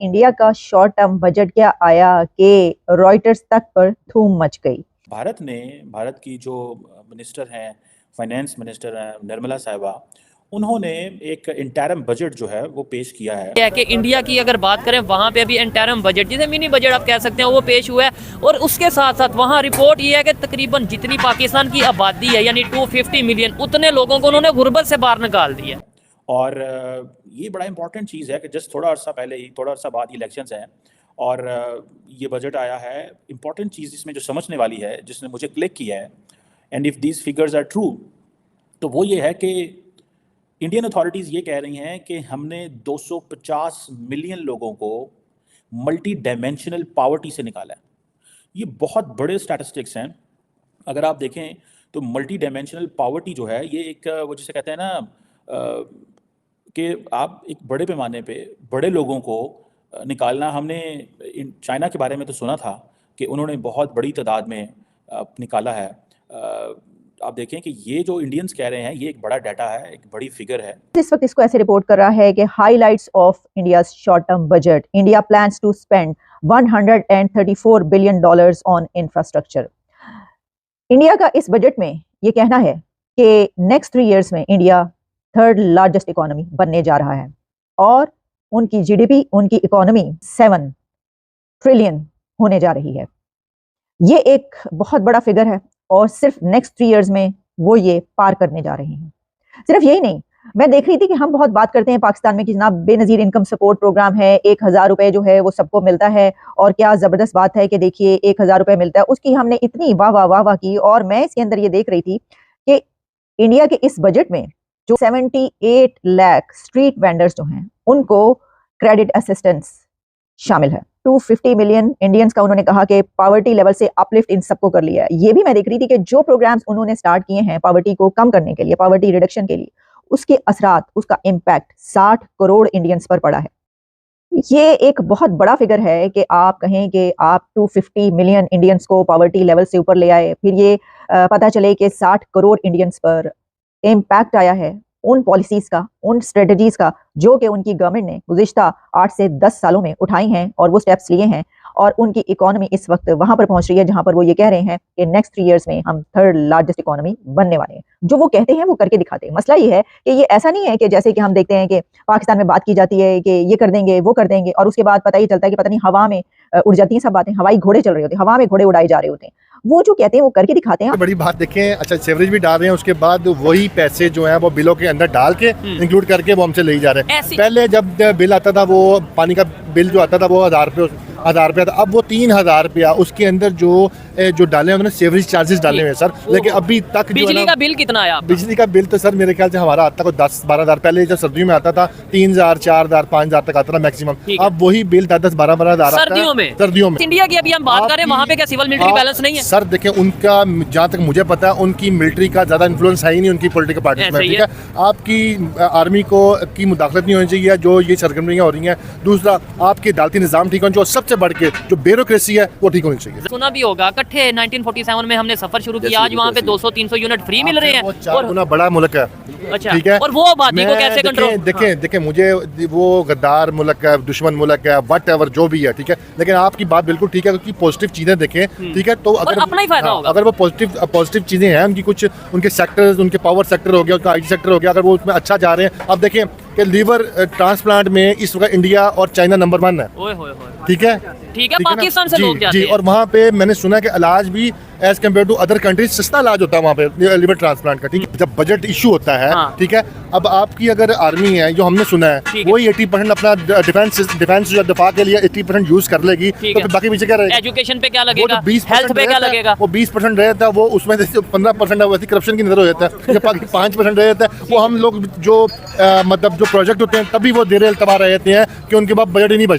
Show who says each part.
Speaker 1: India का short term budget क्या आया कि रॉयटर्स तक पर धूम मच गई।
Speaker 2: भारत की जो मिनिस्टर हैं, फाइनेंस मिनिस्टर हैं निर्मला साहिबा, उन्होंने एक इंटरिम बजट जो है वो पेश किया है
Speaker 3: कि इंडिया की अगर बात करें वहाँ पे अभी इंटरिम बजट जिसे मिनी बजट आप कह सकते हैं वो पेश हुआ है। और उसके साथ साथ वहाँ रिपोर्ट ये है कि तकरीबन जितनी पाकिस्तान की आबादी है यानी 250 मिलियन उतने लोगों को उन्होंने गुर्बत से बाहर निकाल दिया।
Speaker 2: और ये बड़ा इंपॉर्टेंट चीज़ है कि जस्ट थोड़ा अर्सा बाद इलेक्शंस हैं और ये बजट आया है। इंपॉर्टेंट चीज़ इसमें जो समझने वाली है, जिसने मुझे क्लिक किया है, and if these figures are true, तो वो ये है कि इंडियन अथॉरिटीज़ ये कह रही हैं कि हमने 250 मिलियन लोगों को मल्टी डायमेंशनल पावर्टी से निकाला है। ये बहुत बड़े स्टैटिस्टिक्स हैं। अगर आप देखें तो मल्टी डायमेंशनल पावर्टी जो है ये एक वो जिसे कहते हैं ना कि आप एक बड़े पैमाने पे बड़े लोगों को निकालना। हमने चाइना के बारे में तो सुना था कि उन्होंने बहुत बड़ी तादाद में निकाला है। आप देखें कि ये जो इंडियंस कह रहे हैं ये एक बड़ा डाटा है, एक बड़ी फिगर है।
Speaker 1: इस वक्त इसको ऐसे रिपोर्ट कर रहा है कि highlights of India short term budget, India plans to spend $134 billion on infrastructure. India का इस बजट में ये कहना है कि नेक्स्ट 3 इयर्स में इंडिया 3rd लार्जेस्ट इकोनॉमी बनने जा रहा है और उनकी जीडीपी, उनकी इकोनॉमी 7 ट्रिलियन होने जा रही है। ये एक बहुत बड़ा फिगर है और सिर्फ नेक्स्ट 3 इयर्स में वो ये पार करने जा रहे हैं। सिर्फ यही नहीं, मैं देख रही थी कि हम बहुत बात करते हैं पाकिस्तान में कि जनाब बेनजीर इनकम सपोर्ट प्रोग्राम है, 1000 रुपए जो है वो सबको मिलता है और क्या जबरदस्त बात है कि देखिए 1000 रुपए मिलता है। उसकी हमने इतनी वाह वाह वाह वाह की और मैं इसके अंदर ये देख रही थी कि इंडिया के इस बजट में जो 78 लाख स्ट्रीट वेंडर्स जो हैं उनको क्रेडिट असिस्टेंस शामिल है। 250 मिलियन इंडियंस का उन्होंने कहा कि पॉवर्टी लेवल से अपलिफ्ट इन सबको कर लिया है। ये भी मैं देख रही थी कि जो प्रोग्राम्स उन्होंने स्टार्ट किए हैं पॉवर्टी को कम करने के लिए, पॉवर्टी रिडक्शन के लिए, उसके असरात, उसका इम्पैक्ट 60 करोड़ इंडियंस पर पड़ा है। ये एक बहुत बड़ा फिगर है कि आप कहें कि आप 250 मिलियन इंडियंस को पॉवर्टी लेवल से ऊपर ले आए, फिर ये पता चले कि 60 करोड़ इंडियंस पर इम्पैक्ट आया है उन पॉलिसीज का, उन स्ट्रेटजीज का जो कि उनकी गवर्नमेंट ने गुज़िश्ता 8 से 10 सालों में उठाई हैं और वो स्टेप्स लिए हैं और उनकी इकोनॉमी इस वक्त वहां पर पहुंच रही है जहां पर वो ये कह रहे हैं कि नेक्स्ट 3 इयर्स में हम 3rd लार्जेस्ट इकोनॉमी बनने वाले हैं। जो वो कहते हैं वो करके दिखाते हैं। मसला ये है कि ये ऐसा नहीं है कि जैसे कि हम देखते हैं कि पाकिस्तान में बात की जाती है कि ये कर देंगे वो कर देंगे और उसके बाद पता ही चलता है कि पता नहीं हवा में उड़ जाती हैं सब बातें, हवाई घोड़े चल रहे होते हैं, हवा में घोड़े उड़ाए जा रहे होते हैं। वो जो कहते हैं वो करके दिखाते हैं।
Speaker 4: बड़ी बात देखें, अच्छा सेवरेज भी डाल रहे हैं, उसके बाद वही पैसे जो हैं वो बिलों के अंदर डाल के इंक्लूड करके वो हमसे ले जा रहे हैं। पहले जब बिल आता था वो पानी का बिल जो आता था वो 1000 रुपया था, अब वो 3000 रुपया उसके अंदर जो डाले उन्होंने सेवरेज चार्जेस डाले हुए सर। लेकिन अभी तक
Speaker 3: बिजली का बिल कितना आया?
Speaker 4: बिजली का बिल तो सर मेरे ख्याल से हमारा आता था 10-12 हज़ार। पहले जब सर्दियों में आता था 3000, 4000, 5000 तक आता था मैक्सिमम। अब वही बिल 10-12 हज़ार सर्दियों में।
Speaker 3: इंडिया की अभी हम बात करें, वहाँ पे क्या सिविल मिलिट्री बैलेंस नहीं है?
Speaker 4: सर देखें, उनका जहाँ तक मुझे पता है उनकी मिलिट्री का ज्यादा इन्फ्लुएंस है ही नहीं उनकी पॉलिटिकल पार्टी में। ठीक है, आपकी आर्मी की मुदाखलत नहीं होनी चाहिए जो ये सरगर्मियाँ हो रही हैं। दूसरा, आपके अदालती निज़ाम ठीक होना, जो सबसे बढ़ के जो ब्यूरोक्रेसी है वो ठीक होनी चाहिए।
Speaker 3: सुना भी होगा इकट्ठे 1947 में हमने सफर शुरू किया, आज वहाँ पे 200-300 यूनिट फ्री मिल रहे हैं।
Speaker 4: 4 गुना बड़ा मुल्क है।
Speaker 3: अच्छा,
Speaker 4: ठीक है,
Speaker 3: और वो आबादी को कैसे कंट्रोल?
Speaker 4: देखें मुझे वो गद्दार मुल्क है, दुश्मन मुल्क है, व्हाटएवर जो भी है, ठीक है, लेकिन आपकी बात बिल्कुल ठीक है क्योंकि पॉजिटिव चीजें देखें। ठीक है, तो अगर
Speaker 3: अपना ही फायदा होगा।
Speaker 4: अगर वो पॉजिटिव चीजें हैं उनकी, कुछ उनके सेक्टर्स, उनके पावर सेक्टर हो गया, उनका IT सेक्टर हो गया, अगर वो उसमें अच्छा जा रहे हैं। अब देखें कि लीवर ट्रांसप्लांट में इस वक्त इंडिया और चाइना नंबर 1 है। ठीक है,
Speaker 3: पाकिस्तान से लोग जाते हैं।
Speaker 4: और वहाँ पे मैंने सुना कि इलाज भी as compare to other countries सस्ता इलाज होता है वहाँ पे लिवर ट्रांसप्लांट का। ठीक है, जब बजट इशू होता है, ठीक है, अब आपकी अगर आर्मी है जो हमने सुना है वही 80% अपना डिफेंस या दफा के लिए 80% यूज कर लेगी, तो फिर बाकी पीछे क्या रहेगा?
Speaker 3: एजुकेशन पे क्या लगेगा?
Speaker 4: 20%
Speaker 3: हेल्थ पे क्या लगेगा?
Speaker 4: वो 20% रहता है, वो उसमें 15% वैसी करप्शन की नजर हो जाता है। जब 5% रहता है वो हम लोग जो मतलब जो प्रोजेक्ट होते हैं तभी वो देर तबाह रहते हैं कि उनके पास बजट ही नहीं बचता।